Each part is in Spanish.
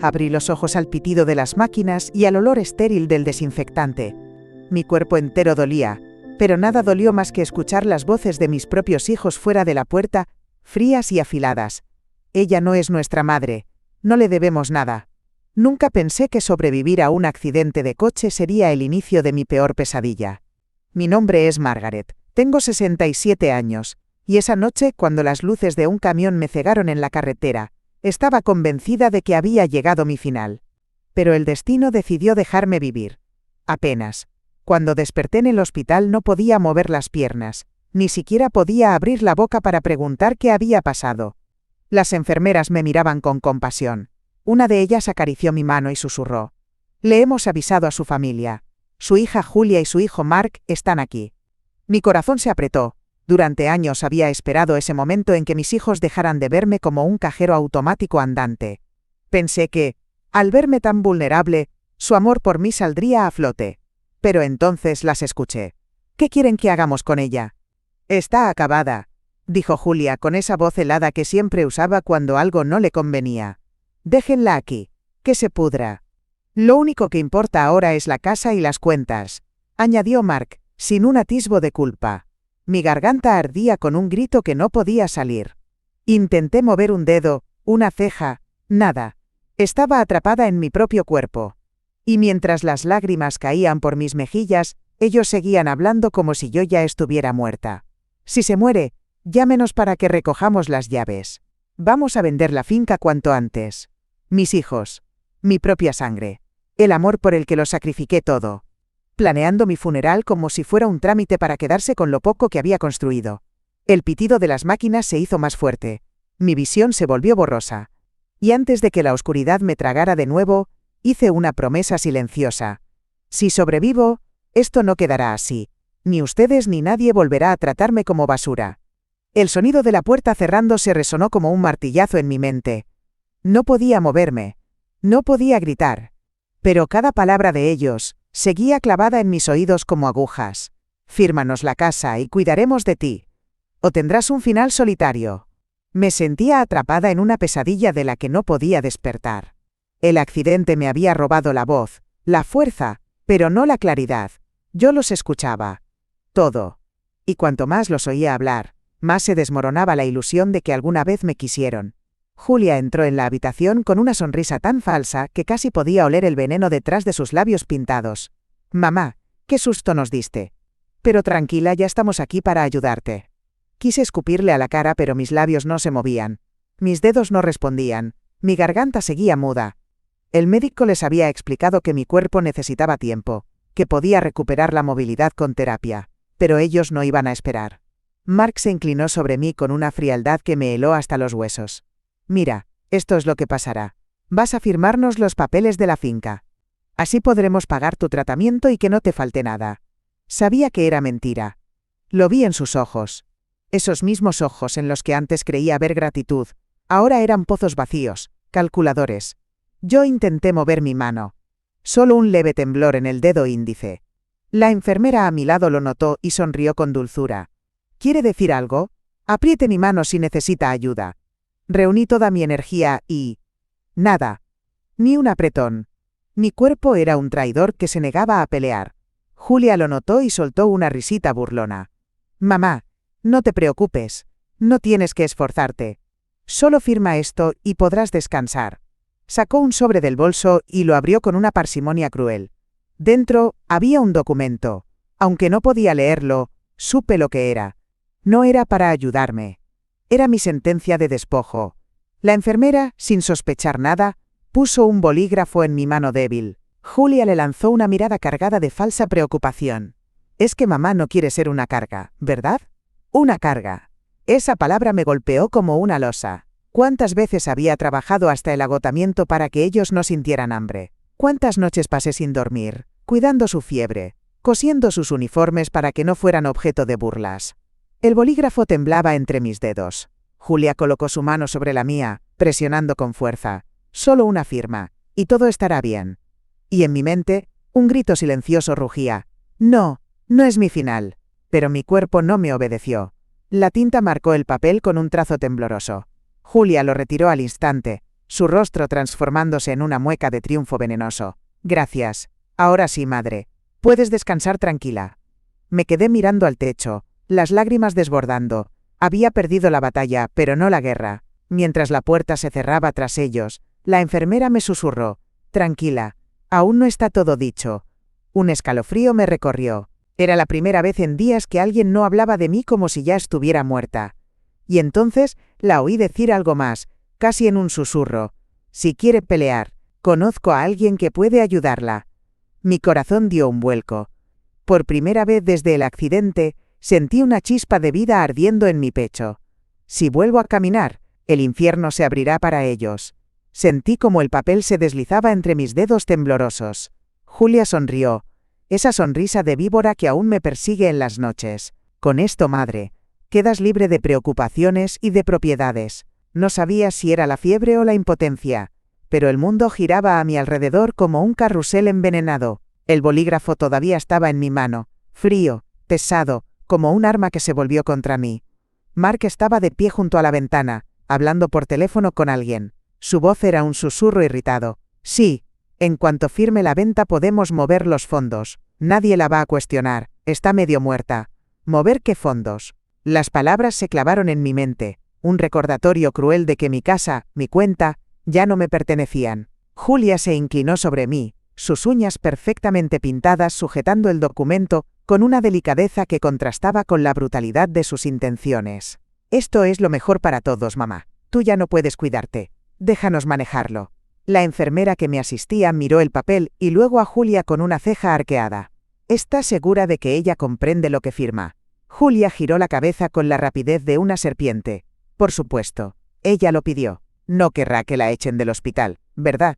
Abrí los ojos al pitido de las máquinas y al olor estéril del desinfectante. Mi cuerpo entero dolía, pero nada dolió más que escuchar las voces de mis propios hijos fuera de la puerta, frías y afiladas. Ella no es nuestra madre, no le debemos nada. Nunca pensé que sobrevivir a un accidente de coche sería el inicio de mi peor pesadilla. Mi nombre es Margaret, tengo 67 años, y esa noche, cuando las luces de un camión me cegaron en la carretera, estaba convencida de que había llegado mi final. Pero el destino decidió dejarme vivir. Apenas. Cuando desperté en el hospital no podía mover las piernas, ni siquiera podía abrir la boca para preguntar qué había pasado. Las enfermeras me miraban con compasión. Una de ellas acarició mi mano y susurró: «Le hemos avisado a su familia. Su hija Julia y su hijo Mark están aquí». Mi corazón se apretó. Durante años había esperado ese momento en que mis hijos dejaran de verme como un cajero automático andante. Pensé que, al verme tan vulnerable, su amor por mí saldría a flote. Pero entonces las escuché. «¿Qué quieren que hagamos con ella?» «Está acabada», dijo Julia con esa voz helada que siempre usaba cuando algo no le convenía. «Déjenla aquí, que se pudra. Lo único que importa ahora es la casa y las cuentas», añadió Mark, sin un atisbo de culpa. Mi garganta ardía con un grito que no podía salir. Intenté mover un dedo, una ceja, nada. Estaba atrapada en mi propio cuerpo. Y mientras las lágrimas caían por mis mejillas, ellos seguían hablando como si yo ya estuviera muerta. «Si se muere, llámenos para que recojamos las llaves. Vamos a vender la finca cuanto antes. Mis hijos. Mi propia sangre. El amor por el que lo sacrifiqué todo. Planeando mi funeral como si fuera un trámite para quedarse con lo poco que había construido. El pitido de las máquinas se hizo más fuerte. Mi visión se volvió borrosa. Y antes de que la oscuridad me tragara de nuevo, hice una promesa silenciosa. Si sobrevivo, esto no quedará así. Ni ustedes ni nadie volverá a tratarme como basura. El sonido de la puerta cerrándose resonó como un martillazo en mi mente. No podía moverme. No podía gritar. Pero cada palabra de ellos seguía clavada en mis oídos como agujas. «Fírmanos la casa y cuidaremos de ti. O tendrás un final solitario». Me sentía atrapada en una pesadilla de la que no podía despertar. El accidente me había robado la voz, la fuerza, pero no la claridad. Yo los escuchaba. Todo. Y cuanto más los oía hablar, más se desmoronaba la ilusión de que alguna vez me quisieron. Julia entró en la habitación con una sonrisa tan falsa que casi podía oler el veneno detrás de sus labios pintados. «Mamá, qué susto nos diste. Pero tranquila, ya estamos aquí para ayudarte». Quise escupirle a la cara, pero mis labios no se movían. Mis dedos no respondían. Mi garganta seguía muda. El médico les había explicado que mi cuerpo necesitaba tiempo, que podía recuperar la movilidad con terapia, pero ellos no iban a esperar. Mark se inclinó sobre mí con una frialdad que me heló hasta los huesos. «Mira, esto es lo que pasará. Vas a firmarnos los papeles de la finca. Así podremos pagar tu tratamiento y que no te falte nada». Sabía que era mentira. Lo vi en sus ojos. Esos mismos ojos en los que antes creía ver gratitud, ahora eran pozos vacíos, calculadores. Yo intenté mover mi mano. Solo un leve temblor en el dedo índice. La enfermera a mi lado lo notó y sonrió con dulzura. «¿Quiere decir algo? Apriete mi mano si necesita ayuda». Reuní toda mi energía y... nada. Ni un apretón. Mi cuerpo era un traidor que se negaba a pelear. Julia lo notó y soltó una risita burlona. «Mamá, no te preocupes. No tienes que esforzarte. Solo firma esto y podrás descansar». Sacó un sobre del bolso y lo abrió con una parsimonia cruel. Dentro había un documento. Aunque no podía leerlo, supe lo que era. No era para ayudarme. Era mi sentencia de despojo. La enfermera, sin sospechar nada, puso un bolígrafo en mi mano débil. Julia le lanzó una mirada cargada de falsa preocupación. «Es que mamá no quiere ser una carga, ¿verdad?» Una carga. Esa palabra me golpeó como una losa. ¿Cuántas veces había trabajado hasta el agotamiento para que ellos no sintieran hambre? ¿Cuántas noches pasé sin dormir, cuidando su fiebre, cosiendo sus uniformes para que no fueran objeto de burlas? El bolígrafo temblaba entre mis dedos. Julia colocó su mano sobre la mía, presionando con fuerza. «Solo una firma, y todo estará bien». Y en mi mente, un grito silencioso rugía. «No, no es mi final». Pero mi cuerpo no me obedeció. La tinta marcó el papel con un trazo tembloroso. Julia lo retiró al instante, su rostro transformándose en una mueca de triunfo venenoso. Gracias. Ahora sí, madre. Puedes descansar tranquila. Me quedé mirando al techo, las lágrimas desbordando. Había perdido la batalla, pero no la guerra. Mientras la puerta se cerraba tras ellos, la enfermera me susurró: tranquila, aún no está todo dicho. Un escalofrío me recorrió. Era la primera vez en días que alguien no hablaba de mí como si ya estuviera muerta. Y entonces la oí decir algo más, casi en un susurro: si quiere pelear, conozco a alguien que puede ayudarla. Mi corazón dio un vuelco. Por primera vez desde el accidente, sentí una chispa de vida ardiendo en mi pecho. Si vuelvo a caminar, el infierno se abrirá para ellos. Sentí como el papel se deslizaba entre mis dedos temblorosos. Julia sonrió. Esa sonrisa de víbora que aún me persigue en las noches. Con esto, madre, quedas libre de preocupaciones y de propiedades. No sabía si era la fiebre o la impotencia, pero el mundo giraba a mi alrededor como un carrusel envenenado. El bolígrafo todavía estaba en mi mano, frío, pesado, como un arma que se volvió contra mí. Mark estaba de pie junto a la ventana, hablando por teléfono con alguien. Su voz era un susurro irritado. Sí, en cuanto firme la venta podemos mover los fondos. Nadie la va a cuestionar, está medio muerta. ¿Mover qué fondos? Las palabras se clavaron en mi mente, un recordatorio cruel de que mi casa, mi cuenta, ya no me pertenecían. Julia se inclinó sobre mí, sus uñas perfectamente pintadas sujetando el documento, con una delicadeza que contrastaba con la brutalidad de sus intenciones. Esto es lo mejor para todos, mamá. Tú ya no puedes cuidarte. Déjanos manejarlo. La enfermera que me asistía miró el papel y luego a Julia con una ceja arqueada. ¿Estás segura de que ella comprende lo que firma? Julia giró la cabeza con la rapidez de una serpiente. Por supuesto. Ella lo pidió. No querrá que la echen del hospital, ¿verdad?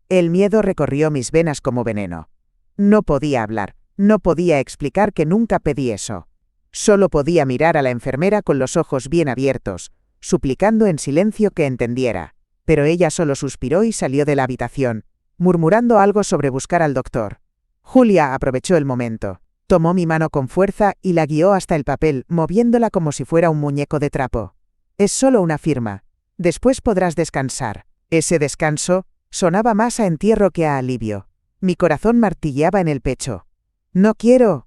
El miedo recorrió mis venas como veneno. No podía hablar, no podía explicar que nunca pedí eso. Solo podía mirar a la enfermera con los ojos bien abiertos, suplicando en silencio que entendiera. Pero ella solo suspiró y salió de la habitación, murmurando algo sobre buscar al doctor. Julia aprovechó el momento. Tomó mi mano con fuerza y la guió hasta el papel, moviéndola como si fuera un muñeco de trapo. Es solo una firma. Después podrás descansar. Ese descanso sonaba más a entierro que a alivio. Mi corazón martilleaba en el pecho. No quiero,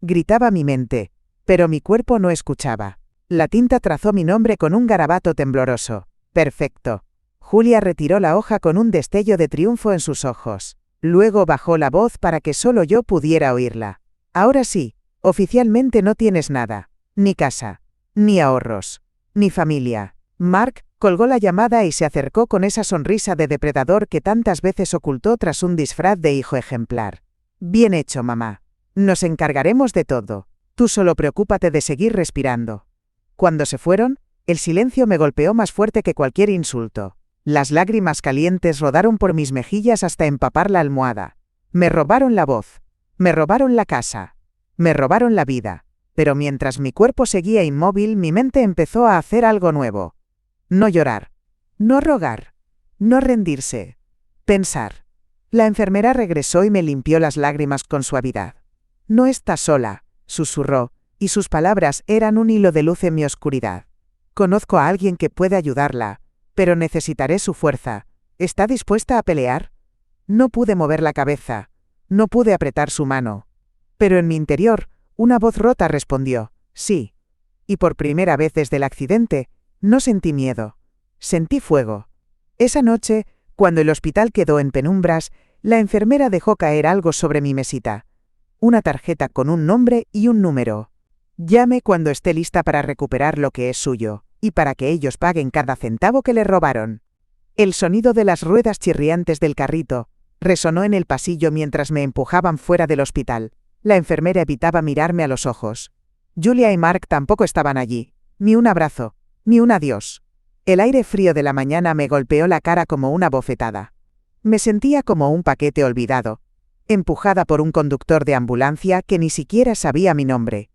gritaba mi mente, pero mi cuerpo no escuchaba. La tinta trazó mi nombre con un garabato tembloroso. Perfecto. Julia retiró la hoja con un destello de triunfo en sus ojos. Luego bajó la voz para que solo yo pudiera oírla. Ahora sí, oficialmente no tienes nada. Ni casa, ni ahorros, ni familia. Mark colgó la llamada y se acercó con esa sonrisa de depredador que tantas veces ocultó tras un disfraz de hijo ejemplar. Bien hecho, mamá. Nos encargaremos de todo. Tú solo preocúpate de seguir respirando. Cuando se fueron, el silencio me golpeó más fuerte que cualquier insulto. Las lágrimas calientes rodaron por mis mejillas hasta empapar la almohada. Me robaron la voz. Me robaron la casa. Me robaron la vida. Pero mientras mi cuerpo seguía inmóvil, mi mente empezó a hacer algo nuevo. No llorar. No rogar. No rendirse. Pensar. La enfermera regresó y me limpió las lágrimas con suavidad. No estás sola, susurró, y sus palabras eran un hilo de luz en mi oscuridad. Conozco a alguien que puede ayudarla, pero necesitaré su fuerza. ¿Está dispuesta a pelear? No pude mover la cabeza. No pude apretar su mano. Pero en mi interior, una voz rota respondió, sí. Y por primera vez desde el accidente, no sentí miedo. Sentí fuego. Esa noche, cuando el hospital quedó en penumbras, la enfermera dejó caer algo sobre mi mesita. Una tarjeta con un nombre y un número. Llame cuando esté lista para recuperar lo que es suyo, y para que ellos paguen cada centavo que le robaron. El sonido de las ruedas chirriantes del carrito resonó en el pasillo mientras me empujaban fuera del hospital. La enfermera evitaba mirarme a los ojos. Julia y Mark tampoco estaban allí. Ni un abrazo, ni un adiós. El aire frío de la mañana me golpeó la cara como una bofetada. Me sentía como un paquete olvidado, empujada por un conductor de ambulancia que ni siquiera sabía mi nombre.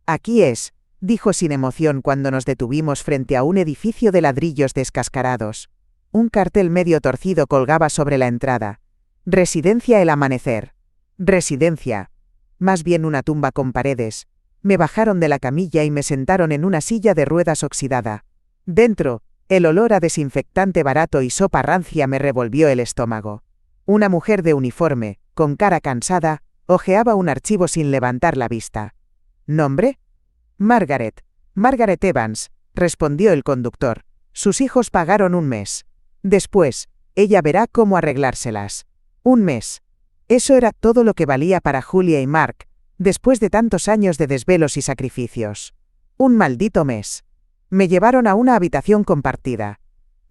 Aquí es, dijo sin emoción cuando nos detuvimos frente a un edificio de ladrillos descascarados. Un cartel medio torcido colgaba sobre la entrada. Residencia El Amanecer. Residencia. Más bien una tumba con paredes. Me bajaron de la camilla y me sentaron en una silla de ruedas oxidada. Dentro, El olor a desinfectante barato y sopa rancia me revolvió el estómago. Una mujer de uniforme, con cara cansada, hojeaba un archivo sin levantar la vista. ¿Nombre? Margaret. Margaret Evans, respondió el conductor. Sus hijos pagaron un mes. Después, ella verá cómo arreglárselas. Un mes. Eso era todo lo que valía para Julia y Mark, después de tantos años de desvelos y sacrificios. Un maldito mes. Me llevaron a una habitación compartida.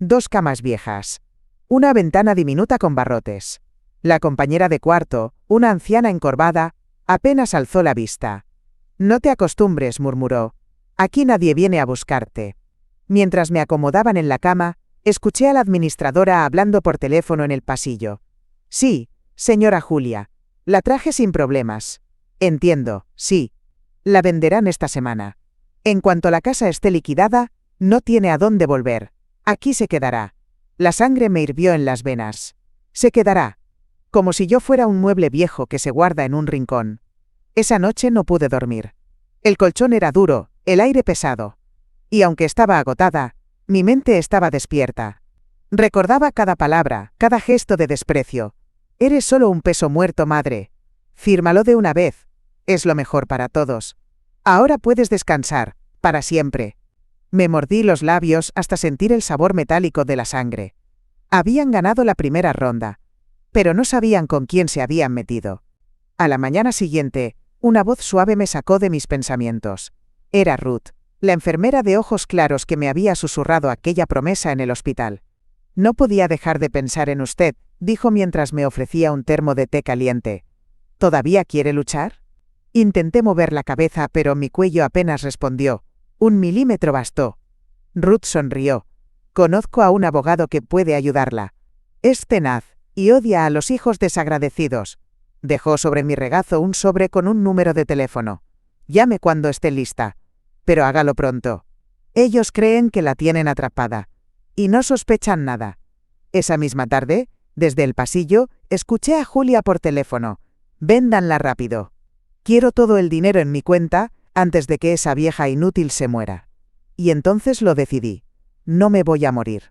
2 camas viejas. Una ventana diminuta con barrotes. La compañera de cuarto, una anciana encorvada, apenas alzó la vista. No te acostumbres, murmuró. Aquí nadie viene a buscarte. Mientras me acomodaban en la cama, escuché a la administradora hablando por teléfono en el pasillo. Sí, señora Julia. La traje sin problemas. Entiendo, sí. La venderán esta semana. En cuanto la casa esté liquidada, no tiene a dónde volver. Aquí se quedará. La sangre me hirvió en las venas. Se quedará. Como si yo fuera un mueble viejo que se guarda en un rincón. Esa noche no pude dormir. El colchón era duro, el aire pesado. Y aunque estaba agotada, mi mente estaba despierta. Recordaba cada palabra, cada gesto de desprecio. Eres solo un peso muerto, madre. Fírmalo de una vez. Es lo mejor para todos. Ahora puedes descansar, para siempre. Me mordí los labios hasta sentir el sabor metálico de la sangre. Habían ganado la primera ronda, pero no sabían con quién se habían metido. A la mañana siguiente, una voz suave me sacó de mis pensamientos. Era Ruth, la enfermera de ojos claros que me había susurrado aquella promesa en el hospital. No podía dejar de pensar en usted, dijo mientras me ofrecía un termo de té caliente. ¿Todavía quiere luchar? Intenté mover la cabeza, pero mi cuello apenas respondió. 1 milímetro bastó. Ruth sonrió. Conozco a un abogado que puede ayudarla. Es tenaz, y odia a los hijos desagradecidos. Dejó sobre mi regazo un sobre con un número de teléfono. Llame cuando esté lista. Pero hágalo pronto. Ellos creen que la tienen atrapada. Y no sospechan nada. Esa misma tarde, desde el pasillo, escuché a Julia por teléfono. Véndanla rápido. Quiero todo el dinero en mi cuenta, antes de que esa vieja inútil se muera. Y entonces lo decidí. No me voy a morir.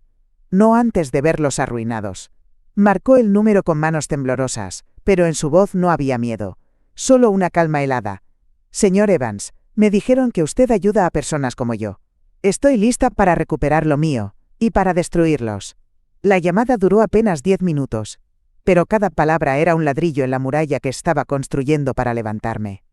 No antes de verlos arruinados. Marcó el número con manos temblorosas, pero en su voz no había miedo. Solo una calma helada. Señor Evans, me dijeron que usted ayuda a personas como yo. Estoy lista para recuperar lo mío, y para destruirlos. La llamada duró apenas 10 minutos, pero cada palabra era un ladrillo en la muralla que estaba construyendo para levantarme.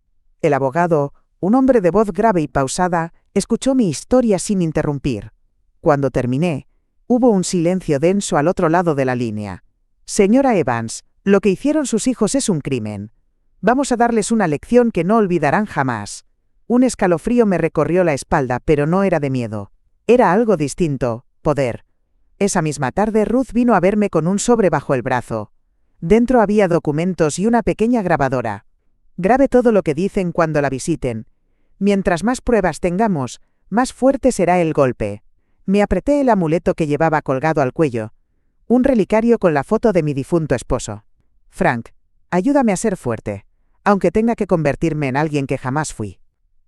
El abogado, un hombre de voz grave y pausada, escuchó mi historia sin interrumpir. Cuando terminé, hubo un silencio denso al otro lado de la línea. Señora Evans, lo que hicieron sus hijos es un crimen. Vamos a darles una lección que no olvidarán jamás. Un escalofrío me recorrió la espalda, pero no era de miedo. Era algo distinto, poder. Esa misma tarde Ruth vino a verme con un sobre bajo el brazo. Dentro había documentos y una pequeña grabadora. Grabe todo lo que dicen cuando la visiten. Mientras más pruebas tengamos, más fuerte será el golpe. Me apreté el amuleto que llevaba colgado al cuello. Un relicario con la foto de mi difunto esposo. Frank, ayúdame a ser fuerte, aunque tenga que convertirme en alguien que jamás fui.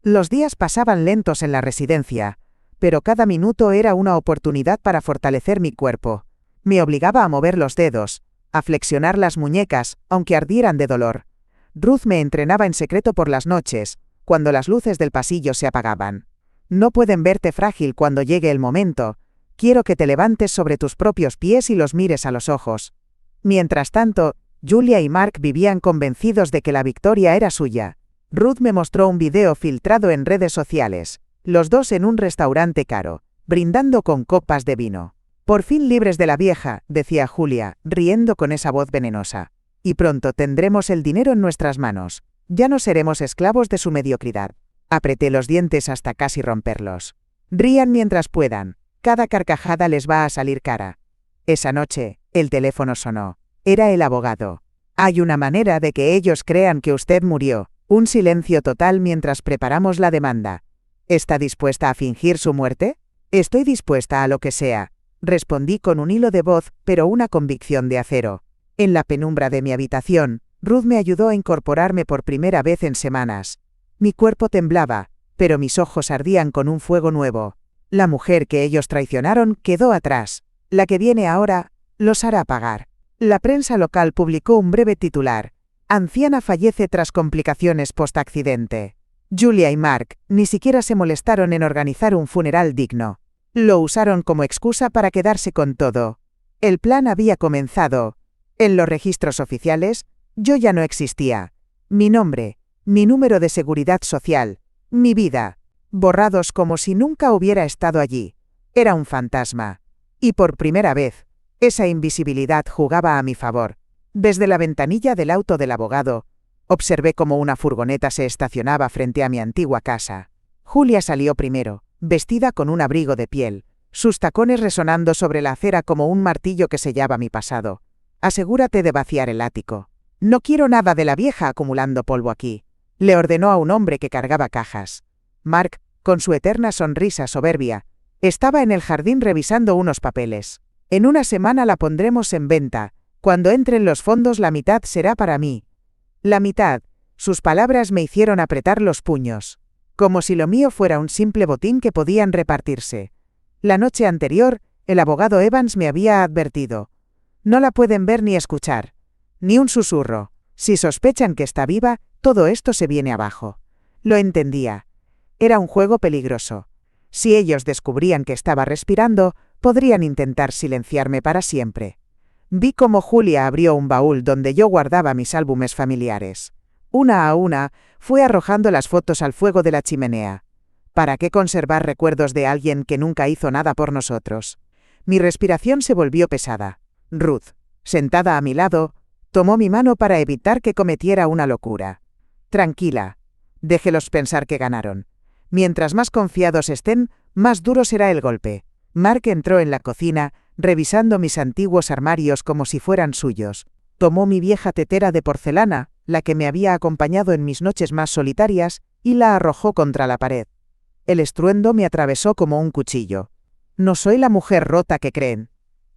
Los días pasaban lentos en la residencia, pero cada minuto era una oportunidad para fortalecer mi cuerpo. Me obligaba a mover los dedos, a flexionar las muñecas, aunque ardieran de dolor. Ruth me entrenaba en secreto por las noches, cuando las luces del pasillo se apagaban. No pueden verte frágil cuando llegue el momento. Quiero que te levantes sobre tus propios pies y los mires a los ojos. Mientras tanto, Julia y Mark vivían convencidos de que la victoria era suya. Ruth me mostró un video filtrado en redes sociales, los dos en un restaurante caro, brindando con copas de vino. Por fin libres de la vieja, decía Julia, riendo con esa voz venenosa. Y pronto tendremos el dinero en nuestras manos. Ya no seremos esclavos de su mediocridad. Apreté los dientes hasta casi romperlos. Rían mientras puedan. Cada carcajada les va a salir cara. Esa noche, el teléfono sonó. Era el abogado. Hay una manera de que ellos crean que usted murió. Un silencio total mientras preparamos la demanda. ¿Está dispuesta a fingir su muerte? Estoy dispuesta a lo que sea, respondí con un hilo de voz, pero una convicción de acero. En la penumbra de mi habitación, Ruth me ayudó a incorporarme por primera vez en semanas. Mi cuerpo temblaba, pero mis ojos ardían con un fuego nuevo. La mujer que ellos traicionaron quedó atrás. La que viene ahora los hará pagar. La prensa local publicó un breve titular. Anciana fallece tras complicaciones post-accidente. Julia y Mark ni siquiera se molestaron en organizar un funeral digno. Lo usaron como excusa para quedarse con todo. El plan había comenzado. En los registros oficiales, yo ya no existía. Mi nombre, mi número de seguridad social, mi vida, borrados como si nunca hubiera estado allí. Era un fantasma. Y por primera vez, esa invisibilidad jugaba a mi favor. Desde la ventanilla del auto del abogado, observé cómo una furgoneta se estacionaba frente a mi antigua casa. Julia salió primero, vestida con un abrigo de piel, sus tacones resonando sobre la acera como un martillo que sellaba mi pasado. Asegúrate de vaciar el ático. No quiero nada de la vieja acumulando polvo aquí, le ordenó a un hombre que cargaba cajas. Mark, con su eterna sonrisa soberbia, estaba en el jardín revisando unos papeles. En una semana la pondremos en venta. Cuando entren los fondos la mitad será para mí. La mitad. Sus palabras me hicieron apretar los puños. Como si lo mío fuera un simple botín que podían repartirse. La noche anterior, el abogado Evans me había advertido. No la pueden ver ni escuchar. Ni un susurro. Si sospechan que está viva, todo esto se viene abajo. Lo entendía. Era un juego peligroso. Si ellos descubrían que estaba respirando, podrían intentar silenciarme para siempre. Vi cómo Julia abrió un baúl donde yo guardaba mis álbumes familiares. Una a una, fue arrojando las fotos al fuego de la chimenea. ¿Para qué conservar recuerdos de alguien que nunca hizo nada por nosotros? Mi respiración se volvió pesada. Ruth, sentada a mi lado, tomó mi mano para evitar que cometiera una locura. Tranquila. Déjelos pensar que ganaron. Mientras más confiados estén, más duro será el golpe. Mark entró en la cocina, revisando mis antiguos armarios como si fueran suyos. Tomó mi vieja tetera de porcelana, la que me había acompañado en mis noches más solitarias, y la arrojó contra la pared. El estruendo me atravesó como un cuchillo. No soy la mujer rota que creen.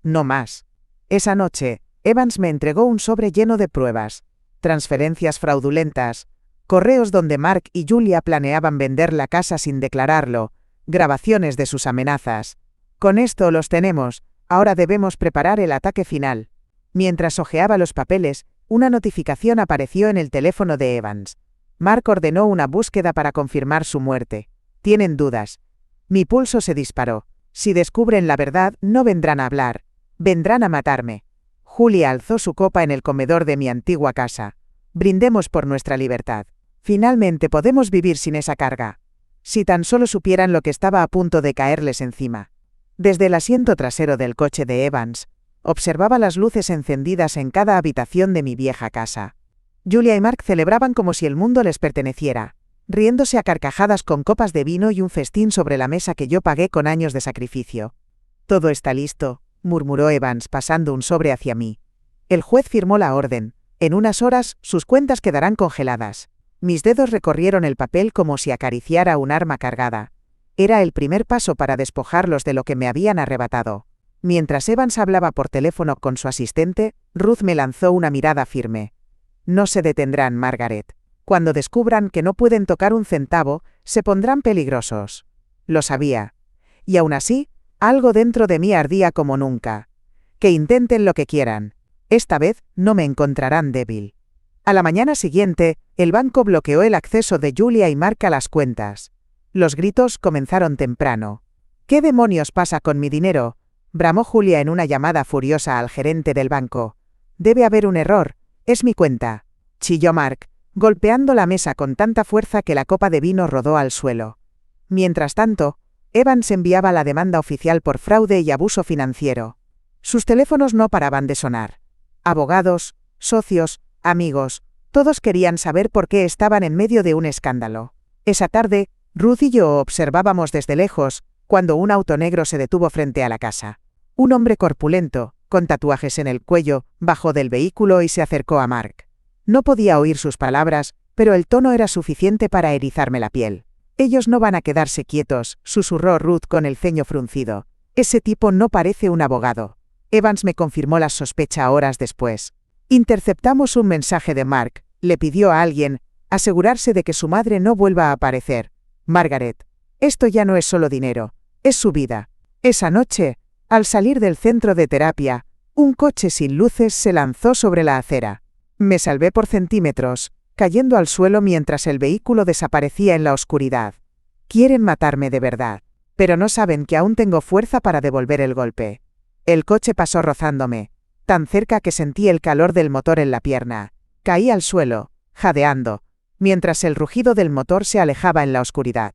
No más. Esa noche, Evans me entregó un sobre lleno de pruebas, transferencias fraudulentas, correos donde Mark y Julia planeaban vender la casa sin declararlo, grabaciones de sus amenazas. Con esto los tenemos, ahora debemos preparar el ataque final. Mientras hojeaba los papeles, una notificación apareció en el teléfono de Evans. Mark ordenó una búsqueda para confirmar su muerte. Tienen dudas. Mi pulso se disparó. Si descubren la verdad, no vendrán a hablar. Vendrán a matarme. Julia alzó su copa en el comedor de mi antigua casa. Brindemos por nuestra libertad. Finalmente podemos vivir sin esa carga. Si tan solo supieran lo que estaba a punto de caerles encima. Desde el asiento trasero del coche de Evans, observaba las luces encendidas en cada habitación de mi vieja casa. Julia y Mark celebraban como si el mundo les perteneciera, riéndose a carcajadas con copas de vino y un festín sobre la mesa que yo pagué con años de sacrificio. Todo está listo, murmuró Evans pasando un sobre hacia mí. El juez firmó la orden. En unas horas, sus cuentas quedarán congeladas. Mis dedos recorrieron el papel como si acariciara un arma cargada. Era el primer paso para despojarlos de lo que me habían arrebatado. Mientras Evans hablaba por teléfono con su asistente, Ruth me lanzó una mirada firme. No se detendrán, Margaret. Cuando descubran que no pueden tocar un centavo, se pondrán peligrosos. Lo sabía. Y aún así, algo dentro de mí ardía como nunca. Que intenten lo que quieran. Esta vez no me encontrarán débil. A la mañana siguiente, el banco bloqueó el acceso de Julia y Mark a las cuentas. Los gritos comenzaron temprano. ¿Qué demonios pasa con mi dinero?, bramó Julia en una llamada furiosa al gerente del banco. Debe haber un error. Es mi cuenta, chilló Mark, golpeando la mesa con tanta fuerza que la copa de vino rodó al suelo. Mientras tanto, Evans enviaba la demanda oficial por fraude y abuso financiero. Sus teléfonos no paraban de sonar. Abogados, socios, amigos, todos querían saber por qué estaban en medio de un escándalo. Esa tarde, Ruth y yo observábamos desde lejos, cuando un auto negro se detuvo frente a la casa. Un hombre corpulento, con tatuajes en el cuello, bajó del vehículo y se acercó a Mark. No podía oír sus palabras, pero el tono era suficiente para erizarme la piel. Ellos no van a quedarse quietos, susurró Ruth con el ceño fruncido. Ese tipo no parece un abogado. Evans me confirmó la sospecha horas después. Interceptamos un mensaje de Mark, le pidió a alguien asegurarse de que su madre no vuelva a aparecer. Margaret, esto ya no es solo dinero, Es su vida. Esa noche, al salir del centro de terapia, un coche sin luces se lanzó sobre la acera. Me salvé por centímetros, cayendo al suelo mientras el vehículo desaparecía en la oscuridad. Quieren matarme de verdad, pero no saben que aún tengo fuerza para devolver el golpe. El coche pasó rozándome, tan cerca que sentí el calor del motor en la pierna. Caí al suelo, jadeando, mientras el rugido del motor se alejaba en la oscuridad.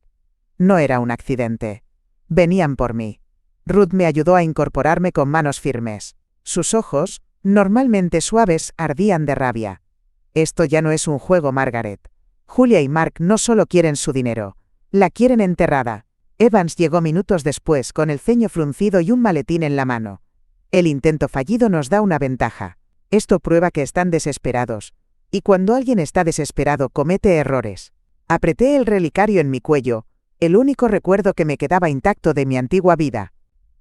No era un accidente. Venían por mí. Ruth me ayudó a incorporarme con manos firmes. Sus ojos, normalmente suaves, ardían de rabia. Esto ya no es un juego, Margaret. Julia y Mark no solo quieren su dinero, la quieren enterrada. Evans llegó minutos después con el ceño fruncido y un maletín en la mano. El intento fallido nos da una ventaja. Esto prueba que están desesperados. Y cuando alguien está desesperado comete errores. Apreté el relicario en mi cuello, el único recuerdo que me quedaba intacto de mi antigua vida.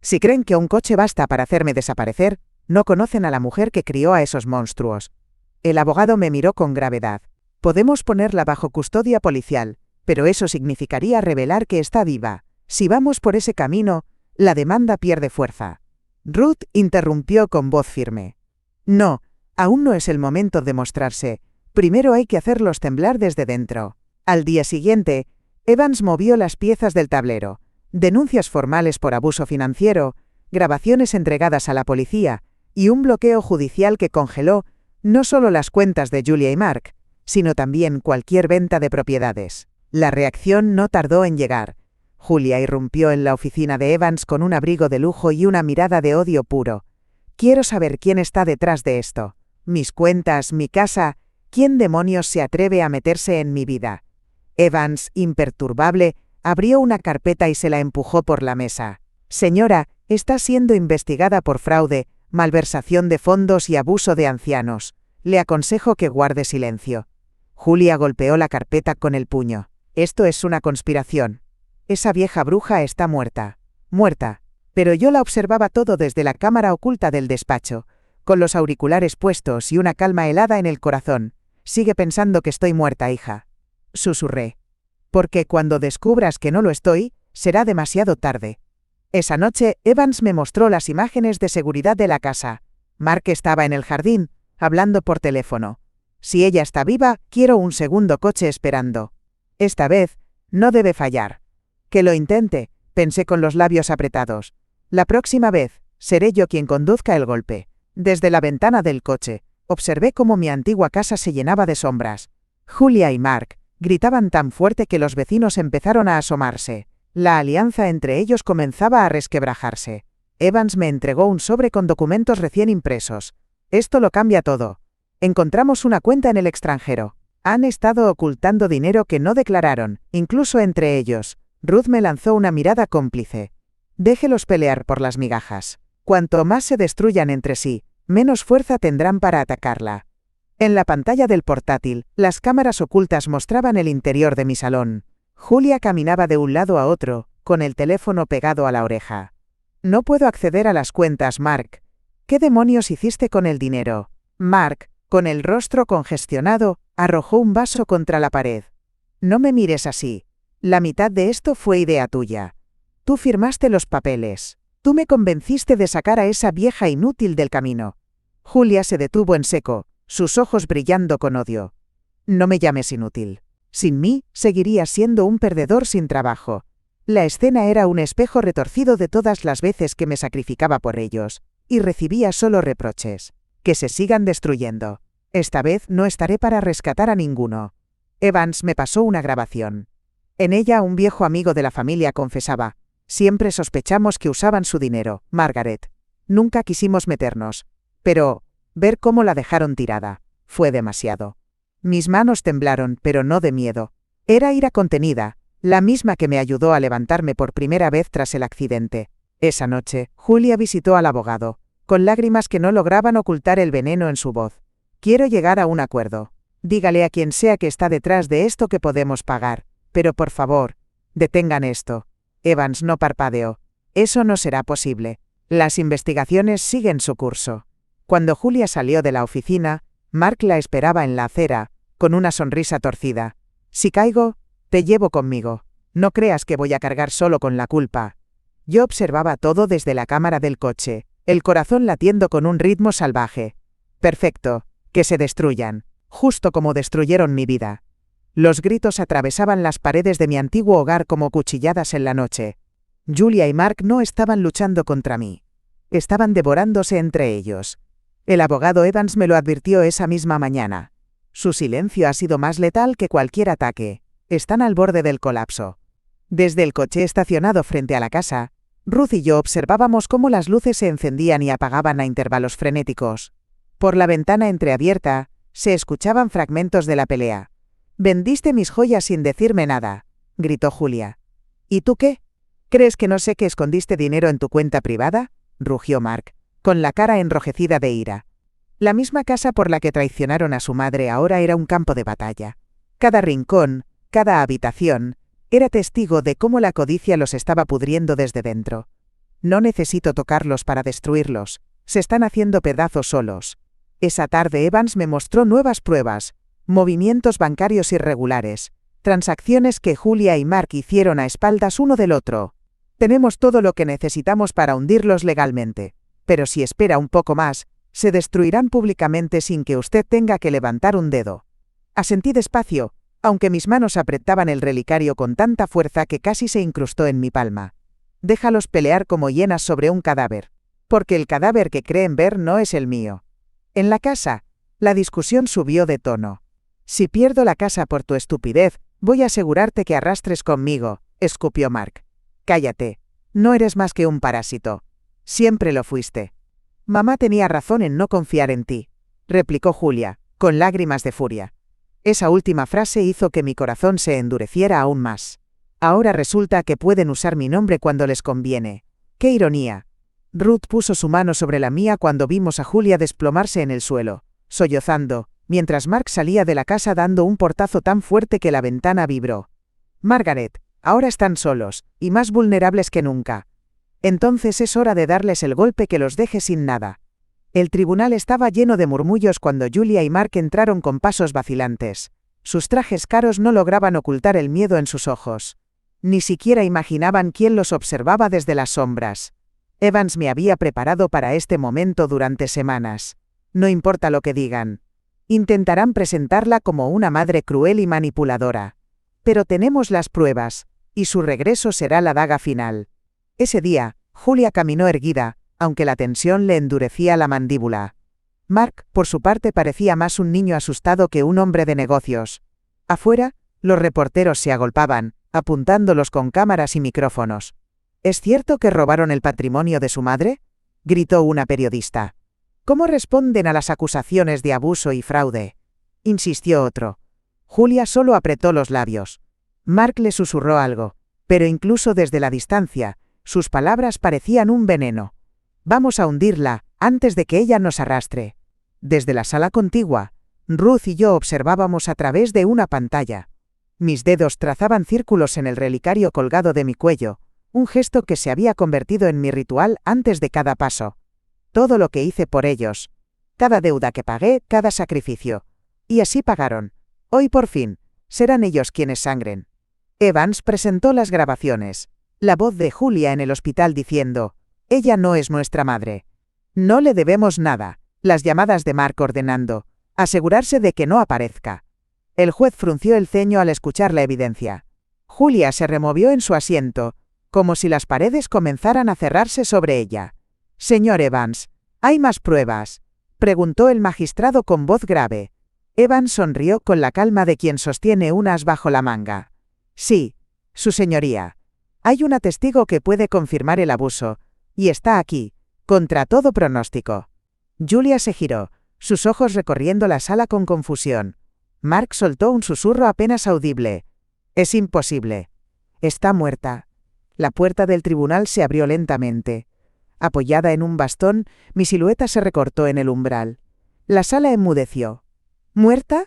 Si creen que un coche basta para hacerme desaparecer, no conocen a la mujer que crió a esos monstruos. El abogado me miró con gravedad. Podemos ponerla bajo custodia policial, pero eso significaría revelar que está viva. Si vamos por ese camino, la demanda pierde fuerza. Ruth interrumpió con voz firme. No, aún no es el momento de mostrarse. Primero hay que hacerlos temblar desde dentro. Al día siguiente, Evans movió las piezas del tablero. Denuncias formales por abuso financiero, grabaciones entregadas a la policía y un bloqueo judicial que congeló no solo las cuentas de Julia y Mark, sino también cualquier venta de propiedades. La reacción no tardó en llegar. Julia irrumpió en la oficina de Evans con un abrigo de lujo y una mirada de odio puro. Quiero saber quién está detrás de esto. Mis cuentas, mi casa, ¿quién demonios se atreve a meterse en mi vida? Evans, imperturbable, abrió una carpeta y se la empujó por la mesa. Señora, está siendo investigada por fraude, malversación de fondos y abuso de ancianos. Le aconsejo que guarde silencio. Julia golpeó la carpeta con el puño. Esto es una conspiración. Esa vieja bruja está muerta. Muerta. Pero yo la observaba todo desde la cámara oculta del despacho, con los auriculares puestos y una calma helada en el corazón. Sigue pensando que estoy muerta, hija. Susurré. Porque cuando descubras que no lo estoy, será demasiado tarde. Esa noche, Evans me mostró las imágenes de seguridad de la casa. Mark estaba en el jardín, hablando por teléfono. Si ella está viva, quiero un segundo coche esperando. Esta vez, no debe fallar. Que lo intente, pensé con los labios apretados. La próxima vez, seré yo quien conduzca el golpe. Desde la ventana del coche, observé cómo mi antigua casa se llenaba de sombras. Julia y Mark gritaban tan fuerte que los vecinos empezaron a asomarse. La alianza entre ellos comenzaba a resquebrajarse. Evans me entregó un sobre con documentos recién impresos. Esto lo cambia todo. Encontramos una cuenta en el extranjero. Han estado ocultando dinero que no declararon, incluso entre ellos. Ruth me lanzó una mirada cómplice. Déjelos pelear por las migajas. Cuanto más se destruyan entre sí, menos fuerza tendrán para atacarla. En la pantalla del portátil, las cámaras ocultas mostraban el interior de mi salón. Julia caminaba de un lado a otro, con el teléfono pegado a la oreja. No puedo acceder a las cuentas, Mark. ¿Qué demonios hiciste con el dinero? Mark, con el rostro congestionado, arrojó un vaso contra la pared. No me mires así. La mitad de esto fue idea tuya. Tú firmaste los papeles. Tú me convenciste de sacar a esa vieja inútil del camino. Julia se detuvo en seco, sus ojos brillando con odio. No me llames inútil. Sin mí, seguiría siendo un perdedor sin trabajo. La escena era un espejo retorcido de todas las veces que me sacrificaba por ellos, y recibía solo reproches. Que se sigan destruyendo. Esta vez no estaré para rescatar a ninguno. Evans me pasó una grabación. En ella un viejo amigo de la familia confesaba: siempre sospechamos que usaban su dinero, Margaret. Nunca quisimos meternos. Pero, ver cómo la dejaron tirada, fue demasiado. Mis manos temblaron, pero no de miedo. Era ira contenida, la misma que me ayudó a levantarme por primera vez tras el accidente. Esa noche, Julia visitó al abogado, con lágrimas que no lograban ocultar el veneno en su voz. Quiero llegar a un acuerdo. Dígale a quien sea que está detrás de esto que podemos pagar. Pero por favor, detengan esto. Evans no parpadeó. Eso no será posible. Las investigaciones siguen su curso. Cuando Julia salió de la oficina, Mark la esperaba en la acera, con una sonrisa torcida. Si caigo, te llevo conmigo. No creas que voy a cargar solo con la culpa. Yo observaba todo desde la cámara del coche, el corazón latiendo con un ritmo salvaje. Perfecto, que se destruyan, justo como destruyeron mi vida. Los gritos atravesaban las paredes de mi antiguo hogar como cuchilladas en la noche. Julia y Mark no estaban luchando contra mí. Estaban devorándose entre ellos. El abogado Evans me lo advirtió esa misma mañana. Su silencio ha sido más letal que cualquier ataque. Están al borde del colapso. Desde el coche estacionado frente a la casa, Ruth y yo observábamos cómo las luces se encendían y apagaban a intervalos frenéticos. Por la ventana entreabierta, se escuchaban fragmentos de la pelea. «Vendiste mis joyas sin decirme nada», gritó Julia. «¿Y tú qué? ¿Crees que no sé que escondiste dinero en tu cuenta privada?», rugió Mark, con la cara enrojecida de ira. La misma casa por la que traicionaron a su madre ahora era un campo de batalla. Cada rincón, cada habitación, era testigo de cómo la codicia los estaba pudriendo desde dentro. No necesito tocarlos para destruirlos, se están haciendo pedazos solos. Esa tarde Evans me mostró nuevas pruebas, movimientos bancarios irregulares, transacciones que Julia y Mark hicieron a espaldas uno del otro. Tenemos todo lo que necesitamos para hundirlos legalmente, pero si espera un poco más, se destruirán públicamente sin que usted tenga que levantar un dedo. Asentí despacio, aunque mis manos apretaban el relicario con tanta fuerza que casi se incrustó en mi palma. Déjalos pelear como hienas sobre un cadáver, porque el cadáver que creen ver no es el mío. En la casa, la discusión subió de tono. «Si pierdo la casa por tu estupidez, voy a asegurarte que arrastres conmigo», escupió Mark. «Cállate. No eres más que un parásito. Siempre lo fuiste». «Mamá tenía razón en no confiar en ti», replicó Julia, con lágrimas de furia. Esa última frase hizo que mi corazón se endureciera aún más. Ahora resulta que pueden usar mi nombre cuando les conviene. ¡Qué ironía! Ruth puso su mano sobre la mía cuando vimos a Julia desplomarse en el suelo, sollozando, mientras Mark salía de la casa dando un portazo tan fuerte que la ventana vibró. «Margaret, ahora están solos, y más vulnerables que nunca. Entonces es hora de darles el golpe que los deje sin nada». El tribunal estaba lleno de murmullos cuando Julia y Mark entraron con pasos vacilantes. Sus trajes caros no lograban ocultar el miedo en sus ojos. Ni siquiera imaginaban quién los observaba desde las sombras. Evans me había preparado para este momento durante semanas. No importa lo que digan. Intentarán presentarla como una madre cruel y manipuladora. Pero tenemos las pruebas, y su regreso será la daga final. Ese día, Julia caminó erguida, aunque la tensión le endurecía la mandíbula. Mark, por su parte, parecía más un niño asustado que un hombre de negocios. Afuera, los reporteros se agolpaban, apuntándolos con cámaras y micrófonos. «¿Es cierto que robaron el patrimonio de su madre?», gritó una periodista. «¿Cómo responden a las acusaciones de abuso y fraude?», insistió otro. Julia solo apretó los labios. Mark le susurró algo, pero incluso desde la distancia, sus palabras parecían un veneno. «Vamos a hundirla, antes de que ella nos arrastre». Desde la sala contigua, Ruth y yo observábamos a través de una pantalla. Mis dedos trazaban círculos en el relicario colgado de mi cuello, un gesto que se había convertido en mi ritual antes de cada paso. Todo lo que hice por ellos. Cada deuda que pagué, cada sacrificio. Y así pagaron. Hoy por fin, serán ellos quienes sangren. Evans presentó las grabaciones. La voz de Julia en el hospital diciendo: «Ella no es nuestra madre. No le debemos nada». Las llamadas de Mark ordenando: «Asegurarse de que no aparezca». El juez frunció el ceño al escuchar la evidencia. Julia se removió en su asiento, como si las paredes comenzaran a cerrarse sobre ella. «Señor Evans, ¿hay más pruebas?», preguntó el magistrado con voz grave. Evans sonrió con la calma de quien sostiene un as bajo la manga. «Sí, su señoría. Hay una testigo que puede confirmar el abuso, y está aquí, contra todo pronóstico». Julia se giró, sus ojos recorriendo la sala con confusión. Mark soltó un susurro apenas audible. «Es imposible. Está muerta». La puerta del tribunal se abrió lentamente. Apoyada en un bastón, mi silueta se recortó en el umbral. La sala enmudeció. «¿Muerta?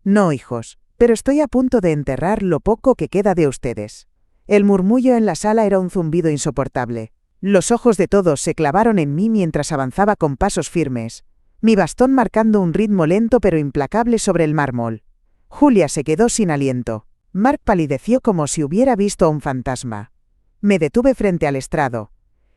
No, hijos, pero estoy a punto de enterrar lo poco que queda de ustedes». El murmullo en la sala era un zumbido insoportable. Los ojos de todos se clavaron en mí mientras avanzaba con pasos firmes, mi bastón marcando un ritmo lento pero implacable sobre el mármol. Julia se quedó sin aliento. Mark palideció como si hubiera visto a un fantasma. Me detuve frente al estrado.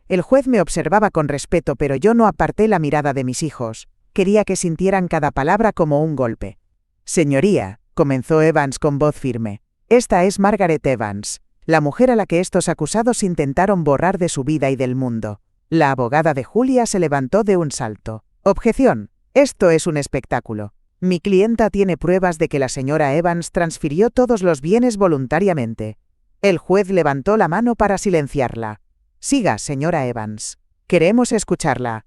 El juez me observaba con respeto, pero yo no aparté la mirada de mis hijos. Quería que sintieran cada palabra como un golpe. Señoría, comenzó Evans con voz firme. Esta es Margaret Evans, la mujer a la que estos acusados intentaron borrar de su vida y del mundo. La abogada de Julia se levantó de un salto. Objeción. Esto es un espectáculo. Mi clienta tiene pruebas de que la señora Evans transfirió todos los bienes voluntariamente. El juez levantó la mano para silenciarla. Siga, señora Evans. Queremos escucharla.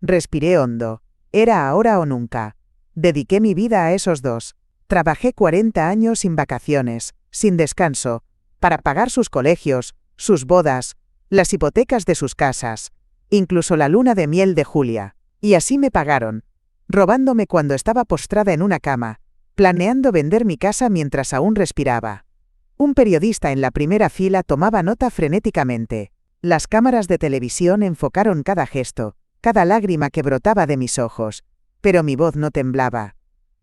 Respiré hondo. Era ahora o nunca. Dediqué mi vida a esos dos. Trabajé 40 años sin vacaciones, sin descanso, para pagar sus colegios, sus bodas, las hipotecas de sus casas, incluso la luna de miel de Julia. Y así me pagaron, robándome cuando estaba postrada en una cama, planeando vender mi casa mientras aún respiraba. Un periodista en la primera fila tomaba nota frenéticamente. Las cámaras de televisión enfocaron cada gesto, cada lágrima que brotaba de mis ojos, pero mi voz no temblaba.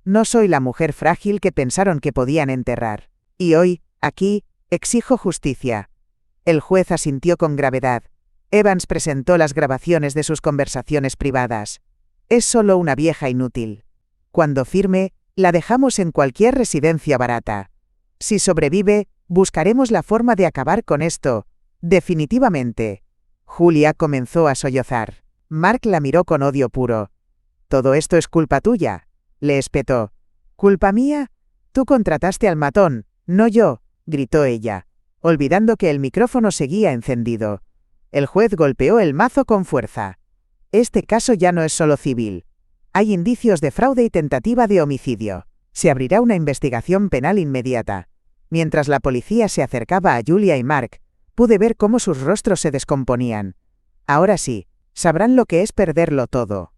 No soy la mujer frágil que pensaron que podían enterrar. Y hoy, aquí, exijo justicia. El juez asintió con gravedad. Evans presentó las grabaciones de sus conversaciones privadas. Es solo una vieja inútil. Cuando firme, la dejamos en cualquier residencia barata. Si sobrevive, buscaremos la forma de acabar con esto. Definitivamente. Julia comenzó a sollozar. Mark la miró con odio puro. Todo esto es culpa tuya, le espetó. ¿Culpa mía? Tú contrataste al matón, no yo, gritó ella, olvidando que el micrófono seguía encendido. El juez golpeó el mazo con fuerza. Este caso ya no es solo civil. Hay indicios de fraude y tentativa de homicidio. Se abrirá una investigación penal inmediata. Mientras la policía se acercaba a Julia y Mark, pude ver cómo sus rostros se descomponían. Ahora sí, sabrán lo que es perderlo todo.